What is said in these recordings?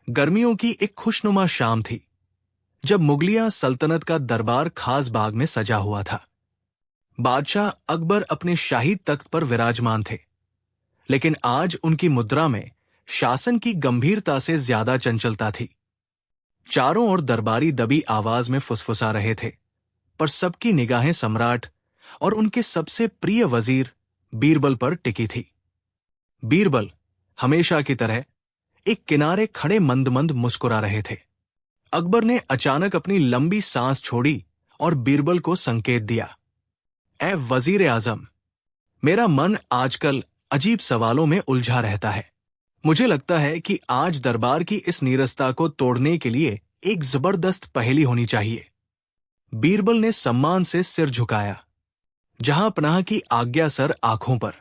गर्मियों की एक खुशनुमा शाम थी जब मुगलिया सल्तनत का दरबार खास बाग में सजा हुआ था। बादशाह अकबर अपने शाही तख्त पर विराजमान थे, लेकिन आज उनकी मुद्रा में शासन की गंभीरता से ज्यादा चंचलता थी। चारों ओर दरबारी दबी आवाज में फुसफुसा रहे थे, पर सबकी निगाहें सम्राट और उनके सबसे प्रिय वजीर बीरबल पर टिकी थी। बीरबल हमेशा की तरह एक किनारे खड़े मंद मंद मुस्कुरा रहे थे। अकबर ने अचानक अपनी लंबी सांस छोड़ी और बीरबल को संकेत दिया, ए वजीर आजम, मेरा मन आजकल अजीब सवालों में उलझा रहता है। मुझे लगता है कि आज दरबार की इस नीरसता को तोड़ने के लिए एक जबरदस्त पहेली होनी चाहिए। बीरबल ने सम्मान से सिर झुकाया, जहां पनाह की आज्ञा सर आंखों पर।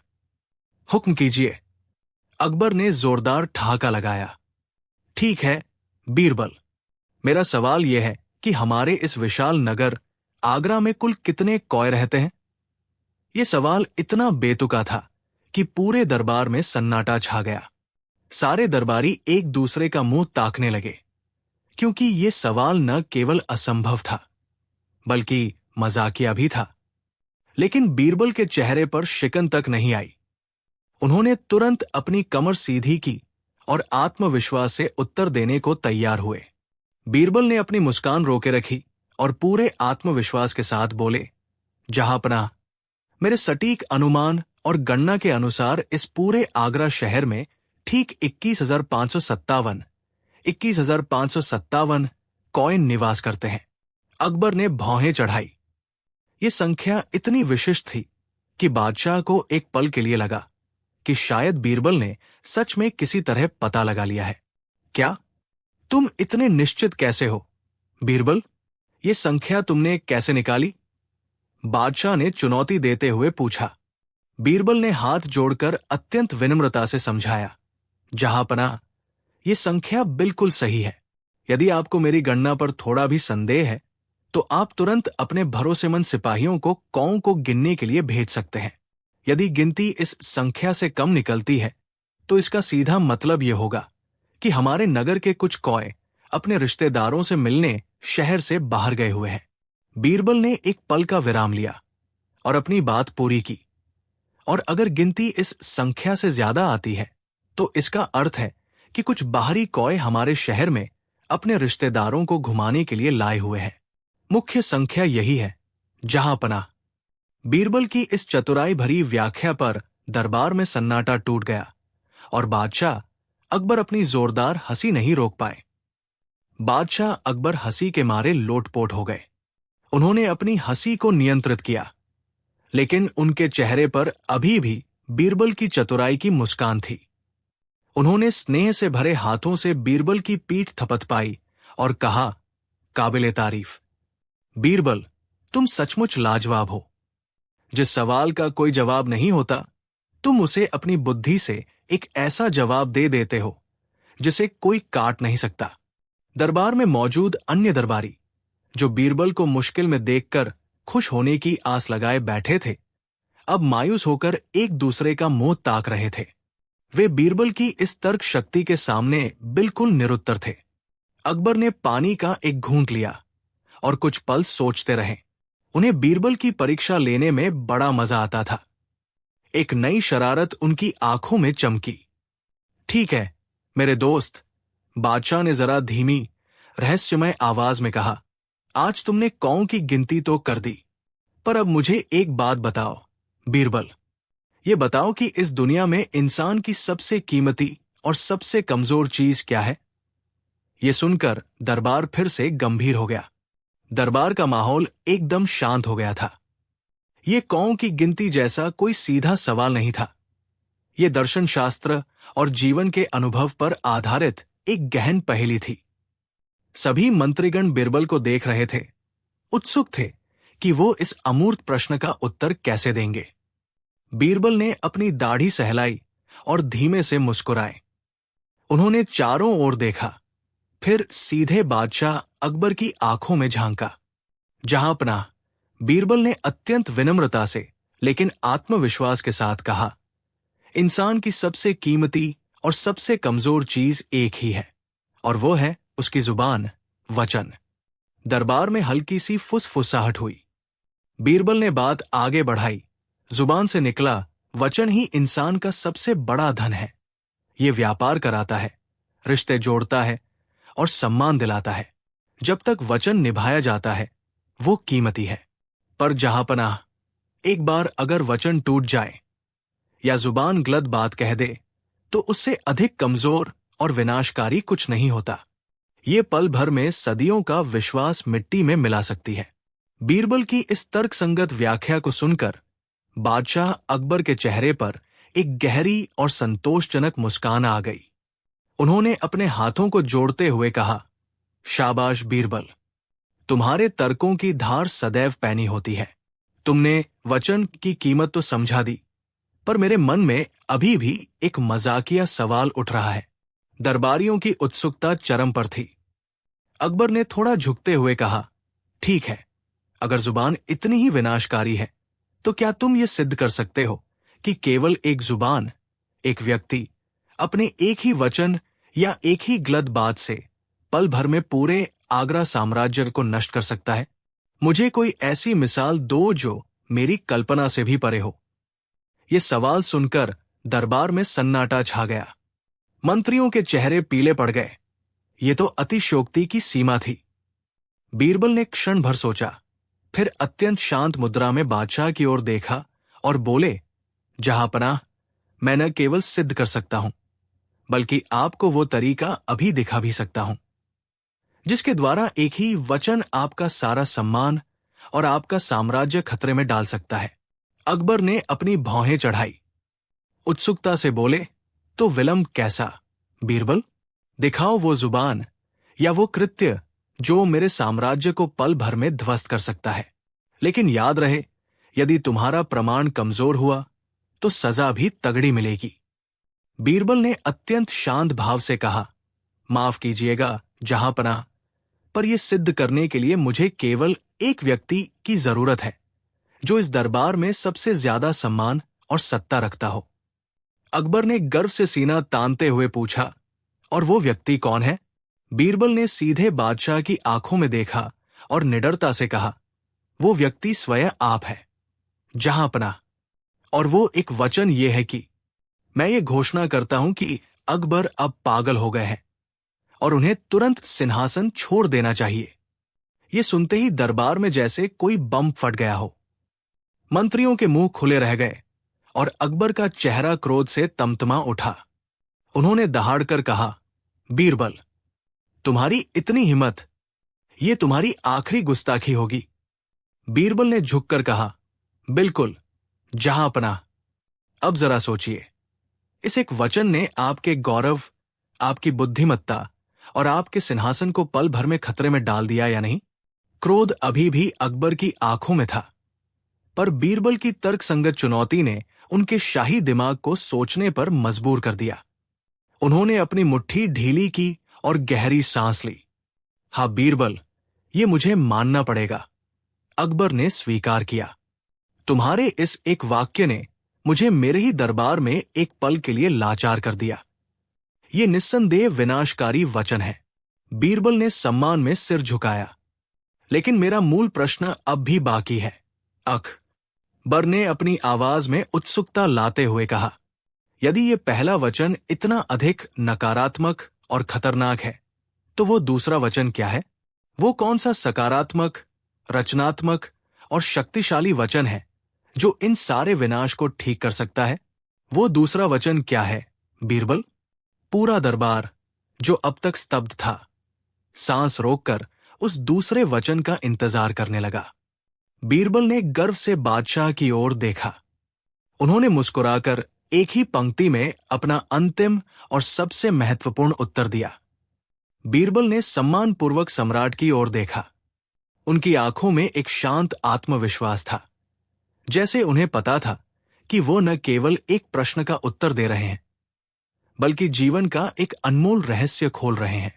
हुक्म कीजिए। अकबर ने जोरदार ठहाका लगाया। ठीक है बीरबल, मेरा सवाल यह है कि हमारे इस विशाल नगर आगरा में कुल कितने कौए रहते हैं? यह सवाल इतना बेतुका था कि पूरे दरबार में सन्नाटा छा गया। सारे दरबारी एक दूसरे का मुंह ताकने लगे, क्योंकि यह सवाल न केवल असंभव था बल्कि मजाकिया भी था। लेकिन बीरबल के चेहरे पर शिकन तक नहीं आई। उन्होंने तुरंत अपनी कमर सीधी की और आत्मविश्वास से उत्तर देने को तैयार हुए। बीरबल ने अपनी मुस्कान रोके रखी और पूरे आत्मविश्वास के साथ बोले, जहांपनाह, मेरे सटीक अनुमान और गणना के अनुसार इस पूरे आगरा शहर में ठीक 21,557 कॉइन निवास करते हैं। अकबर ने भौहें चढ़ाई। ये संख्या इतनी विशिष्ट थी कि बादशाह को एक पल के लिए लगा कि शायद बीरबल ने सच में किसी तरह पता लगा लिया है। क्या तुम इतने निश्चित कैसे हो बीरबल? ये संख्या तुमने कैसे निकाली? बादशाह ने चुनौती देते हुए पूछा। बीरबल ने हाथ जोड़कर अत्यंत विनम्रता से समझाया, जहांपनाह, यह संख्या बिल्कुल सही है। यदि आपको मेरी गणना पर थोड़ा भी संदेह है तो आप तुरंत अपने भरोसेमंद सिपाहियों को कौओं को गिनने के लिए भेज सकते हैं। यदि गिनती इस संख्या से कम निकलती है तो इसका सीधा मतलब यह होगा कि हमारे नगर के कुछ कौए अपने रिश्तेदारों से मिलने शहर से बाहर गए हुए हैं। बीरबल ने एक पल का विराम लिया और अपनी बात पूरी की। और अगर गिनती इस संख्या से ज्यादा आती है तो इसका अर्थ है कि कुछ बाहरी कौए हमारे शहर में अपने रिश्तेदारों को घुमाने के लिए लाए हुए हैं। मुख्य संख्या यही है, जहांपनाह। बीरबल की इस चतुराई भरी व्याख्या पर दरबार में सन्नाटा टूट गया और बादशाह अकबर अपनी जोरदार हंसी नहीं रोक पाए। बादशाह अकबर हंसी के मारे लोटपोट हो गए। उन्होंने अपनी हंसी को नियंत्रित किया, लेकिन उनके चेहरे पर अभी भी बीरबल की चतुराई की मुस्कान थी। उन्होंने स्नेह से भरे हाथों से बीरबल की पीठ थपथपाई और कहा, काबिले तारीफ बीरबल, तुम सचमुच लाजवाब हो। जिस सवाल का कोई जवाब नहीं होता, तुम उसे अपनी बुद्धि से एक ऐसा जवाब दे देते हो जिसे कोई काट नहीं सकता। दरबार में मौजूद अन्य दरबारी, जो बीरबल को मुश्किल में देखकर खुश होने की आस लगाए बैठे थे, अब मायूस होकर एक दूसरे का मुंह ताक रहे थे। वे बीरबल की इस तर्क शक्ति के सामने बिल्कुल निरुत्तर थे। अकबर ने पानी का एक घूंट लिया और कुछ पल सोचते रहे। उन्हें बीरबल की परीक्षा लेने में बड़ा मजा आता था। एक नई शरारत उनकी आंखों में चमकी। ठीक है मेरे दोस्त, बादशाह ने जरा धीमी रहस्यमय आवाज में कहा, आज तुमने कौओं की गिनती तो कर दी, पर अब मुझे एक बात बताओ बीरबल। ये बताओ कि इस दुनिया में इंसान की सबसे कीमती और सबसे कमजोर चीज क्या है? ये सुनकर दरबार फिर से गंभीर हो गया। दरबार का माहौल एकदम शांत हो गया था। ये कौओं की गिनती जैसा कोई सीधा सवाल नहीं था। ये दर्शन शास्त्र और जीवन के अनुभव पर आधारित एक गहन पहेली थी। सभी मंत्रीगण बीरबल को देख रहे थे, उत्सुक थे कि वो इस अमूर्त प्रश्न का उत्तर कैसे देंगे। बीरबल ने अपनी दाढ़ी सहलाई और धीमे से मुस्कुराए। उन्होंने चारों ओर देखा, फिर सीधे बादशाह अकबर की आंखों में झांका। जहांपनाह, बीरबल ने अत्यंत विनम्रता से लेकिन आत्मविश्वास के साथ कहा, इंसान की सबसे कीमती और सबसे कमजोर चीज एक ही है, और वो है उसकी जुबान, वचन। दरबार में हल्की सी फुसफुसाहट हुई। बीरबल ने बात आगे बढ़ाई। जुबान से निकला वचन ही इंसान का सबसे बड़ा धन है। ये व्यापार कराता है, रिश्ते जोड़ता है और सम्मान दिलाता है। जब तक वचन निभाया जाता है वो कीमती है। पर जहांपनाह, एक बार अगर वचन टूट जाए या जुबान गलत बात कह दे तो उससे अधिक कमजोर और विनाशकारी कुछ नहीं होता। ये पल भर में सदियों का विश्वास मिट्टी में मिला सकती है। बीरबल की इस तर्कसंगत व्याख्या को सुनकर बादशाह अकबर के चेहरे पर एक गहरी और संतोषजनक मुस्कान आ गई। उन्होंने अपने हाथों को जोड़ते हुए कहा, शाबाश बीरबल, तुम्हारे तर्कों की धार सदैव पैनी होती है। तुमने वचन की कीमत तो समझा दी, पर मेरे मन में अभी भी एक मजाकिया सवाल उठ रहा है। दरबारियों की उत्सुकता चरम पर थी। अकबर ने थोड़ा झुकते हुए कहा, ठीक है, अगर जुबान इतनी ही विनाशकारी है तो क्या तुम ये सिद्ध कर सकते हो कि केवल एक जुबान, एक व्यक्ति अपने एक ही वचन या एक ही गलत बात से पल भर में पूरे आगरा साम्राज्य को नष्ट कर सकता है? मुझे कोई ऐसी मिसाल दो जो मेरी कल्पना से भी परे हो। ये सवाल सुनकर दरबार में सन्नाटा छा गया। मंत्रियों के चेहरे पीले पड़ गए। ये तो अतिशयोक्ति की सीमा थी। बीरबल ने क्षण भर सोचा, फिर अत्यंत शांत मुद्रा में बादशाह की ओर देखा और बोले, जहांपनाह, मैं न केवल सिद्ध कर सकता हूं बल्कि आपको वो तरीका अभी दिखा भी सकता हूं जिसके द्वारा एक ही वचन आपका सारा सम्मान और आपका साम्राज्य खतरे में डाल सकता है। अकबर ने अपनी भौहें चढ़ाई। उत्सुकता से बोले, तो विलंब कैसा बीरबल? दिखाओ वो जुबान या वो कृत्य जो मेरे साम्राज्य को पल भर में ध्वस्त कर सकता है। लेकिन याद रहे, यदि तुम्हारा प्रमाण कमजोर हुआ तो सजा भी तगड़ी मिलेगी। बीरबल ने अत्यंत शांत भाव से कहा, माफ कीजिएगा जहांपनाह, पर यह सिद्ध करने के लिए मुझे केवल एक व्यक्ति की जरूरत है जो इस दरबार में सबसे ज्यादा सम्मान और सत्ता रखता हो। अकबर ने गर्व से सीना तानते हुए पूछा, और वो व्यक्ति कौन है? बीरबल ने सीधे बादशाह की आंखों में देखा और निडरता से कहा, वो व्यक्ति स्वयं आप है जहांपनाह। और वो एक वचन ये है कि मैं ये घोषणा करता हूं कि अकबर अब पागल हो गए हैं और उन्हें तुरंत सिंहासन छोड़ देना चाहिए। ये सुनते ही दरबार में जैसे कोई बम फट गया हो। मंत्रियों के मुंह खुले रह गए और अकबर का चेहरा क्रोध से तमतमा उठा। उन्होंने दहाड़कर कहा, बीरबल, तुम्हारी इतनी हिम्मत, ये तुम्हारी आखिरी गुस्ताखी होगी। बीरबल ने झुककर कहा, बिल्कुल जहांपनाह। अब जरा सोचिए, इस एक वचन ने आपके गौरव, आपकी बुद्धिमत्ता और आपके सिंहासन को पल भर में खतरे में डाल दिया या नहीं? क्रोध अभी भी अकबर की आंखों में था, पर बीरबल की तर्कसंगत चुनौती ने उनके शाही दिमाग को सोचने पर मजबूर कर दिया। उन्होंने अपनी मुट्ठी ढीली की और गहरी सांस ली। हाँ बीरबल, ये मुझे मानना पड़ेगा। अकबर ने स्वीकार किया। तुम्हारे इस एक वाक्य ने मुझे मेरे ही दरबार में एक पल के लिए लाचार कर दिया। ये निस्संदेह विनाशकारी वचन है। बीरबल ने सम्मान में सिर झुकाया। लेकिन मेरा मूल प्रश्न अब भी बाकी है। अकबर ने अपनी आवाज में उत्सुकता लाते हुए कहा, यदि ये पहला वचन इतना अधिक नकारात्मक और खतरनाक है तो वो दूसरा वचन क्या है? वो कौन सा सकारात्मक, रचनात्मक और शक्तिशाली वचन है जो इन सारे विनाश को ठीक कर सकता है? वो दूसरा वचन क्या है बीरबल? पूरा दरबार, जो अब तक स्तब्ध था, सांस रोककर उस दूसरे वचन का इंतजार करने लगा। बीरबल ने गर्व से बादशाह की ओर देखा। उन्होंने मुस्कुराकर एक ही पंक्ति में अपना अंतिम और सबसे महत्वपूर्ण उत्तर दिया। बीरबल ने सम्मानपूर्वक सम्राट की ओर देखा। उनकी आंखों में एक शांत आत्मविश्वास था, जैसे उन्हें पता था कि वो न केवल एक प्रश्न का उत्तर दे रहे हैं बल्कि जीवन का एक अनमोल रहस्य खोल रहे हैं।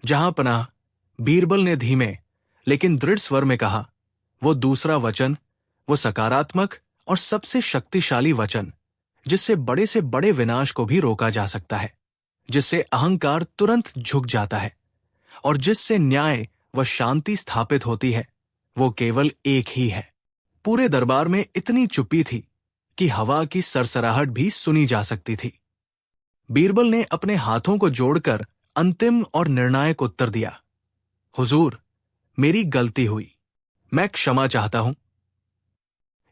जहांपनाह, बीरबल ने धीमे लेकिन दृढ़ स्वर में कहा, वो दूसरा वचन, वो सकारात्मक और सबसे शक्तिशाली वचन जिससे बड़े से बड़े विनाश को भी रोका जा सकता है, जिससे अहंकार तुरंत झुक जाता है और जिससे न्याय व शांति स्थापित होती है, वो केवल एक ही है। पूरे दरबार में इतनी चुप्पी थी कि हवा की सरसराहट भी सुनी जा सकती थी। बीरबल ने अपने हाथों को जोड़कर अंतिम और निर्णायक उत्तर दिया, हुजूर, मेरी गलती हुई, मैं क्षमा चाहता हूं।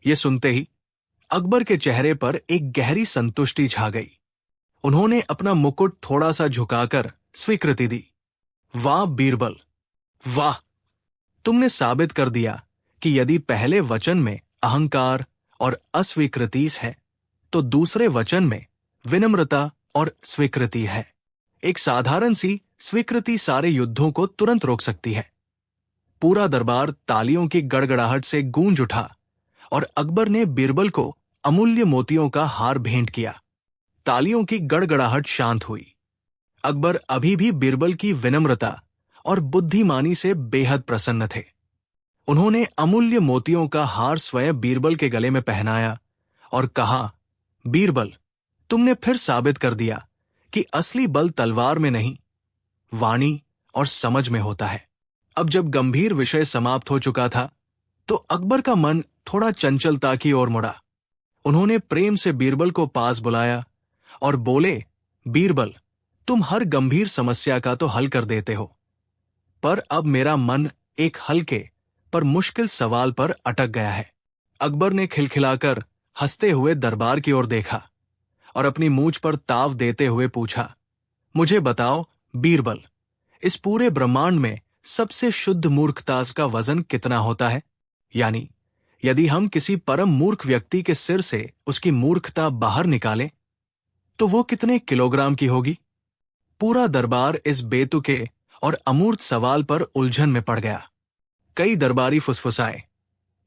यह सुनते ही अकबर के चेहरे पर एक गहरी संतुष्टि छा गई। उन्होंने अपना मुकुट थोड़ा सा झुकाकर स्वीकृति दी। वाह बीरबल, वाह! तुमने साबित कर दिया कि यदि पहले वचन में अहंकार और अस्वीकृति है, तो दूसरे वचन में विनम्रता और स्वीकृति है। एक साधारण सी स्वीकृति सारे युद्धों को तुरंत रोक सकती है। पूरा दरबार तालियों की गड़गड़ाहट से गूंज उठा और अकबर ने बीरबल को अमूल्य मोतियों का हार भेंट किया। तालियों की गड़गड़ाहट शांत हुई। अकबर अभी भी बीरबल की विनम्रता और बुद्धिमानी से बेहद प्रसन्न थे। उन्होंने अमूल्य मोतियों का हार स्वयं बीरबल के गले में पहनाया और कहा, बीरबल, तुमने फिर साबित कर दिया कि असली बल तलवार में नहीं, वाणी और समझ में होता है। अब जब गंभीर विषय समाप्त हो चुका था, तो अकबर का मन थोड़ा चंचलता की ओर मुड़ा। उन्होंने प्रेम से बीरबल को पास बुलाया और बोले, बीरबल, तुम हर गंभीर समस्या का तो हल कर देते हो, पर अब मेरा मन एक हल्के पर मुश्किल सवाल पर अटक गया है। अकबर ने खिलखिलाकर हंसते हुए दरबार की ओर देखा और अपनी मूंछ पर ताव देते हुए पूछा, मुझे बताओ बीरबल, इस पूरे ब्रह्मांड में सबसे शुद्ध मूर्खता का वजन कितना होता है? यानी यदि हम किसी परम मूर्ख व्यक्ति के सिर से उसकी मूर्खता बाहर निकालें, तो वो कितने किलोग्राम की होगी? पूरा दरबार इस बेतुके और अमूर्त सवाल पर उलझन में पड़ गया। कई दरबारी फुसफुसाए,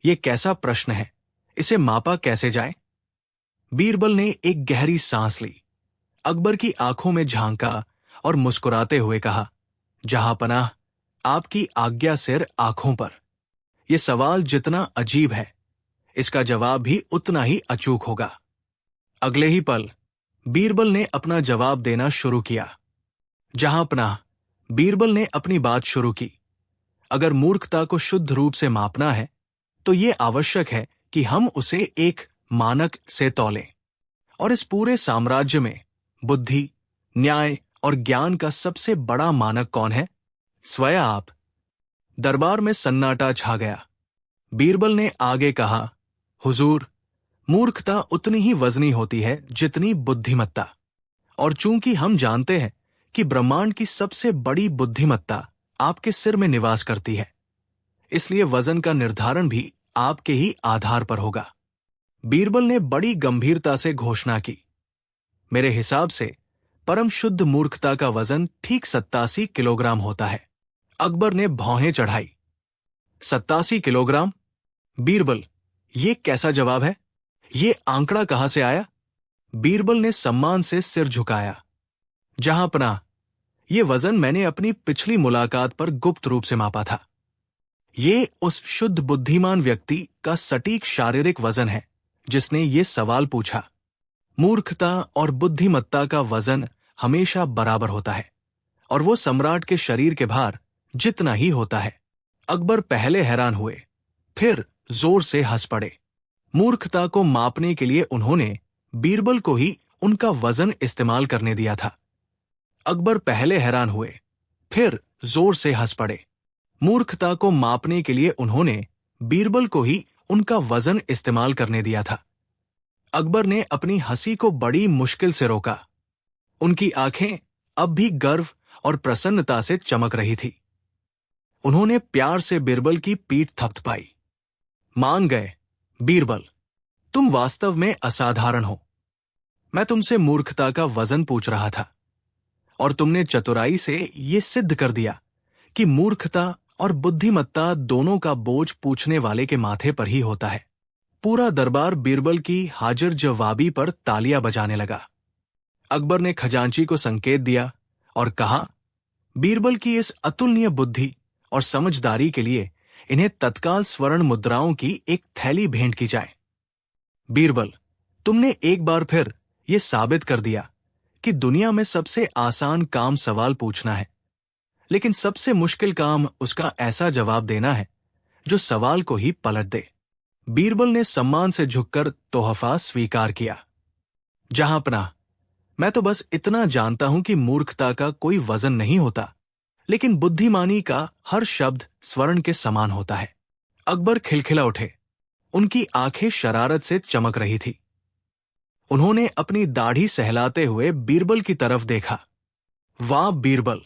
ये कैसा प्रश्न है, इसे मापा कैसे जाए? बीरबल ने एक गहरी सांस ली, अकबर की आंखों में झांका और मुस्कुराते हुए कहा, जहांपनाह, आपकी आज्ञा सिर आंखों पर। यह सवाल जितना अजीब है, इसका जवाब भी उतना ही अचूक होगा। अगले ही पल बीरबल ने अपना जवाब देना शुरू किया। जहांपनाह, बीरबल ने अपनी बात शुरू की, अगर मूर्खता को शुद्ध रूप से मापना है, तो यह आवश्यक है कि हम उसे एक मानक से तौलें। और इस पूरे साम्राज्य में बुद्धि, न्याय और ज्ञान का सबसे बड़ा मानक कौन है? स्वयं आप। दरबार में सन्नाटा छा गया। बीरबल ने आगे कहा, हुजूर, मूर्खता उतनी ही वजनी होती है जितनी बुद्धिमत्ता। और चूंकि हम जानते हैं कि ब्रह्मांड की सबसे बड़ी बुद्धिमत्ता आपके सिर में निवास करती है, इसलिए वजन का निर्धारण भी आपके ही आधार पर होगा। बीरबल ने बड़ी गंभीरता से घोषणा की, मेरे हिसाब से परम शुद्ध मूर्खता का वजन ठीक 87 किलोग्राम होता है। अकबर ने भौहें चढ़ाई। 87 किलोग्राम? बीरबल, ये कैसा जवाब है? ये आंकड़ा कहां से आया? बीरबल ने सम्मान से सिर झुकाया। जहांपनाह, ये वजन मैंने अपनी पिछली मुलाकात पर गुप्त रूप से मापा था। ये उस शुद्ध बुद्धिमान व्यक्ति का सटीक शारीरिक वजन है जिसने ये सवाल पूछा। मूर्खता और बुद्धिमत्ता का वजन हमेशा बराबर होता है, और वो सम्राट के शरीर के भार जितना ही होता है। अकबर पहले हैरान हुए, फिर जोर से हंस पड़े। मूर्खता को मापने के लिए उन्होंने बीरबल को ही उनका वजन इस्तेमाल करने दिया था। अकबर पहले हैरान हुए, फिर जोर से हंस पड़े। मूर्खता को मापने के लिए उन्होंने बीरबल को ही उनका वजन इस्तेमाल करने दिया था। अकबर ने अपनी हंसी को बड़ी मुश्किल से रोका। उनकी आंखें अब भी गर्व और प्रसन्नता से चमक रही थी। उन्होंने प्यार से बीरबल की पीठ थपथपाई। मान गए बीरबल, तुम वास्तव में असाधारण हो। मैं तुमसे मूर्खता का वजन पूछ रहा था, और तुमने चतुराई से यह सिद्ध कर दिया कि मूर्खता और बुद्धिमत्ता दोनों का बोझ पूछने वाले के माथे पर ही होता है। पूरा दरबार बीरबल की हाजिर जवाबी पर तालियां बजाने लगा। अकबर ने खजांची को संकेत दिया और कहा, बीरबल की इस अतुलनीय बुद्धि और समझदारी के लिए इन्हें तत्काल स्वर्ण मुद्राओं की एक थैली भेंट की जाए। बीरबल, तुमने एक बार फिर यह साबित कर दिया कि दुनिया में सबसे आसान काम सवाल पूछना है, लेकिन सबसे मुश्किल काम उसका ऐसा जवाब देना है जो सवाल को ही पलट दे। बीरबल ने सम्मान से झुककर तोहफा स्वीकार किया। जहांपनाह, मैं तो बस इतना जानता हूं कि मूर्खता का कोई वजन नहीं होता, लेकिन बुद्धिमानी का हर शब्द स्वर्ण के समान होता है। अकबर खिलखिला उठे। उनकी आंखें शरारत से चमक रही थी। उन्होंने अपनी दाढ़ी सहलाते हुए बीरबल की तरफ देखा। वाह बीरबल,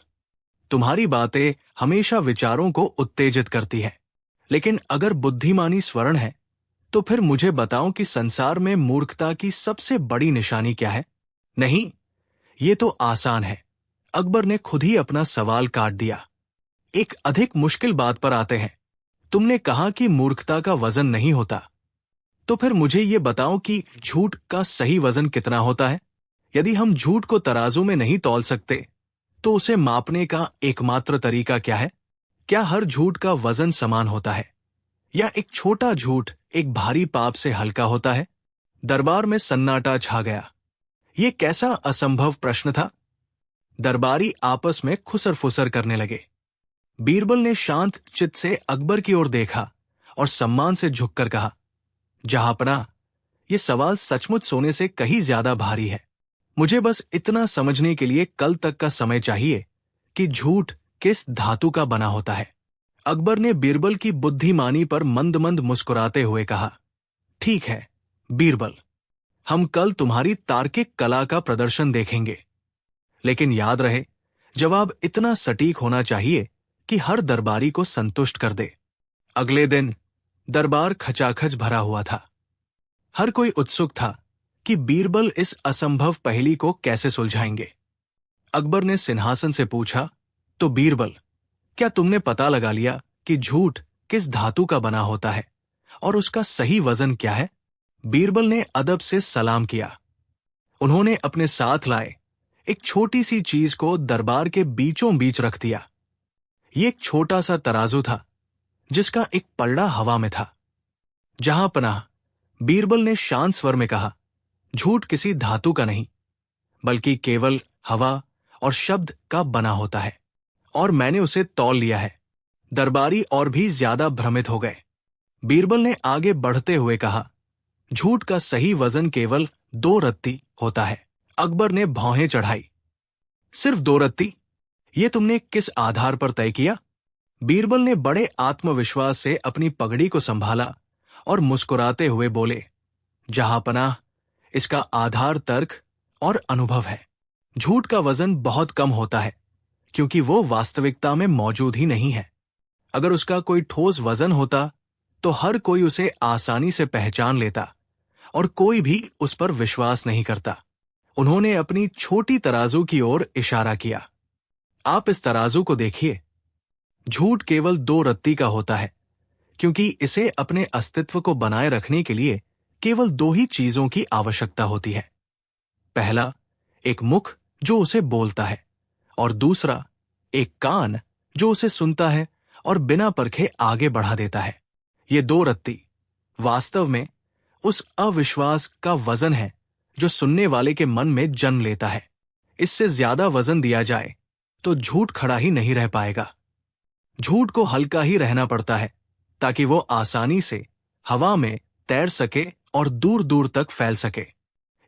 तुम्हारी बातें हमेशा विचारों को उत्तेजित करती हैं, लेकिन अगर बुद्धिमानी स्वर्ण है तो फिर मुझे बताओ कि संसार में मूर्खता की सबसे बड़ी निशानी क्या है? नहीं, ये तो आसान है। अकबर ने खुद ही अपना सवाल काट दिया। एक अधिक मुश्किल बात पर आते हैं। तुमने कहा कि मूर्खता का वजन नहीं होता, तो फिर मुझे ये बताओ कि झूठ का सही वजन कितना होता है? यदि हम झूठ को तराजू में नहीं तौल सकते, तो उसे मापने का एकमात्र तरीका क्या है? क्या हर झूठ का वजन समान होता है, या एक छोटा झूठ एक भारी पाप से हल्का होता है? दरबार में सन्नाटा छा गया। ये कैसा असंभव प्रश्न था? दरबारी आपस में खुसर फुसर करने लगे। बीरबल ने शांत चित्त से अकबर की ओर देखा और सम्मान से झुककर कहा, जहांपनाह, ये सवाल सचमुच सोने से कहीं ज्यादा भारी है। मुझे बस इतना समझने के लिए कल तक का समय चाहिए कि झूठ किस धातु का बना होता है। अकबर ने बीरबल की बुद्धिमानी पर मंद मंद मुस्कुराते हुए कहा, ठीक है बीरबल, हम कल तुम्हारी तार्किक कला का प्रदर्शन देखेंगे, लेकिन याद रहे, जवाब इतना सटीक होना चाहिए कि हर दरबारी को संतुष्ट कर दे। अगले दिन दरबार खचाखच भरा हुआ था। हर कोई उत्सुक था कि बीरबल इस असंभव पहेली को कैसे सुलझाएंगे। अकबर ने सिंहासन से पूछा, तो बीरबल, क्या तुमने पता लगा लिया कि झूठ किस धातु का बना होता है और उसका सही वजन क्या है? बीरबल ने अदब से सलाम किया। उन्होंने अपने साथ लाए एक छोटी सी चीज को दरबार के बीचों बीच रख दिया। ये एक छोटा सा तराजू था जिसका एक पलड़ा हवा में था। जहांपनाह, बीरबल ने शांत स्वर में कहा, झूठ किसी धातु का नहीं, बल्कि केवल हवा और शब्द का बना होता है, और मैंने उसे तौल लिया है। दरबारी और भी ज्यादा भ्रमित हो गए। बीरबल ने आगे बढ़ते हुए कहा, झूठ का सही वजन केवल 2 रत्ती होता है। अकबर ने भौहें चढ़ाई। सिर्फ 2 रत्ती? ये तुमने किस आधार पर तय किया? बीरबल ने बड़े आत्मविश्वास से अपनी पगड़ी को संभाला और मुस्कुराते हुए बोले, जहांपनाह, इसका आधार तर्क और अनुभव है। झूठ का वजन बहुत कम होता है क्योंकि वो वास्तविकता में मौजूद ही नहीं है। अगर उसका कोई ठोस वजन होता तो हर कोई उसे आसानी से पहचान लेता और कोई भी उस पर विश्वास नहीं करता। उन्होंने अपनी छोटी तराजू की ओर इशारा किया। आप इस तराजू को देखिए। झूठ केवल 2 रत्ती का होता है क्योंकि इसे अपने अस्तित्व को बनाए रखने के लिए केवल 2 ही चीजों की आवश्यकता होती है। पहला, एक मुख जो उसे बोलता है, और दूसरा, एक कान जो उसे सुनता है और बिना परखे आगे बढ़ा देता है। ये 2 रत्ती वास्तव में उस अविश्वास का वजन है जो सुनने वाले के मन में जन्म लेता है। इससे ज्यादा वजन दिया जाए तो झूठ खड़ा ही नहीं रह पाएगा। झूठ को हल्का ही रहना पड़ता है ताकि वो आसानी से हवा में तैर सके और दूर दूर तक फैल सके।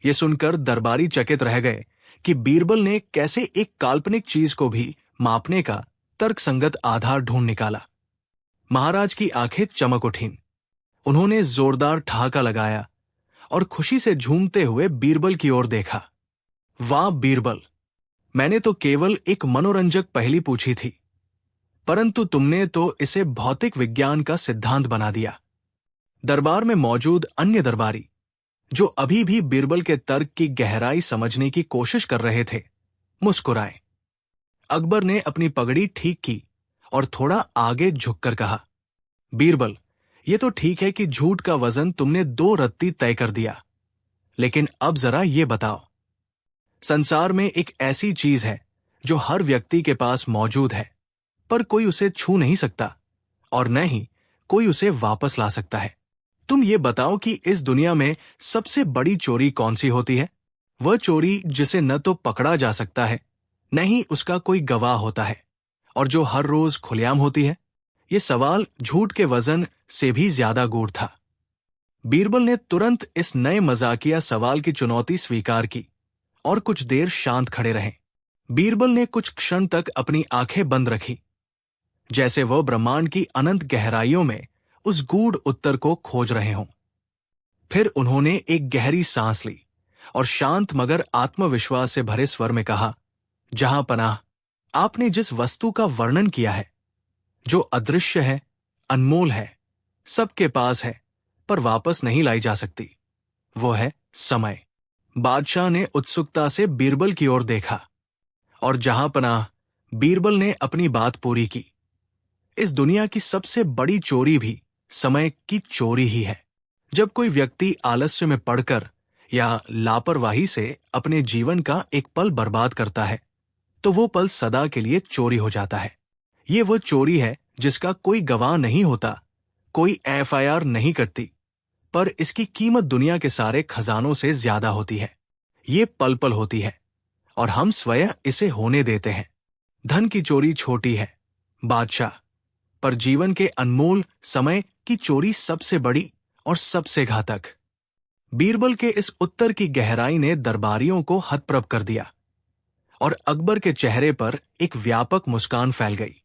ये सुनकर दरबारी चकित रह गए कि बीरबल ने कैसे एक काल्पनिक चीज को भी मापने का तर्कसंगत आधार ढूंढ निकाला। महाराज की आंखें चमक उठीं। उन्होंने जोरदार ठहाका लगाया और खुशी से झूमते हुए बीरबल की ओर देखा। वाह बीरबल, मैंने तो केवल एक मनोरंजक पहेली पूछी थी, परंतु तुमने तो इसे भौतिक विज्ञान का सिद्धांत बना दिया। दरबार में मौजूद अन्य दरबारी, जो अभी भी बीरबल के तर्क की गहराई समझने की कोशिश कर रहे थे, मुस्कुराए। अकबर ने अपनी पगड़ी ठीक की और थोड़ा आगे झुककर कहा, बीरबल, ये तो ठीक है कि झूठ का वजन तुमने 2 रत्ती तय कर दिया, लेकिन अब जरा ये बताओ, संसार में एक ऐसी चीज है जो हर व्यक्ति के पास मौजूद है, पर कोई उसे छू नहीं सकता और न ही कोई उसे वापस ला सकता है। तुम ये बताओ कि इस दुनिया में सबसे बड़ी चोरी कौन सी होती है? वह चोरी जिसे न तो पकड़ा जा सकता है, न ही उसका कोई गवाह होता है, और जो हर रोज खुलेआम होती है। ये सवाल झूठ के वजन से भी ज्यादा गूढ़ था। बीरबल ने तुरंत इस नए मजाकिया सवाल की चुनौती स्वीकार की और कुछ देर शांत खड़े रहे। बीरबल ने कुछ क्षण तक अपनी आंखें बंद रखी, जैसे वह ब्रह्मांड की अनंत गहराइयों में उस गूढ़ उत्तर को खोज रहे हों। फिर उन्होंने एक गहरी सांस ली और शांत मगर आत्मविश्वास से भरे स्वर में कहा, जहां पनाह, आपने जिस वस्तु का वर्णन किया है, जो अदृश्य है, अनमोल है, सबके पास है, पर वापस नहीं लाई जा सकती, वो है समय। बादशाह ने उत्सुकता से बीरबल की ओर देखा और जहां पनाह, बीरबल ने अपनी बात पूरी की। इस दुनिया की सबसे बड़ी चोरी भी समय की चोरी ही है। जब कोई व्यक्ति आलस्य में पड़कर या लापरवाही से अपने जीवन का एक पल बर्बाद करता है, तो वो पल सदा के लिए चोरी हो जाता है। ये वो चोरी है जिसका कोई गवाह नहीं होता, कोई एफआईआर नहीं करती, पर इसकी कीमत दुनिया के सारे खजानों से ज्यादा होती है। ये पल पल होती है और हम स्वयं इसे होने देते हैं। धन की चोरी छोटी है, बादशाह, पर जीवन के अनमोल समय की चोरी सबसे बड़ी और सबसे घातक। बीरबल के इस उत्तर की गहराई ने दरबारियों को हतप्रभ कर दिया और अकबर के चेहरे पर एक व्यापक मुस्कान फैल गई।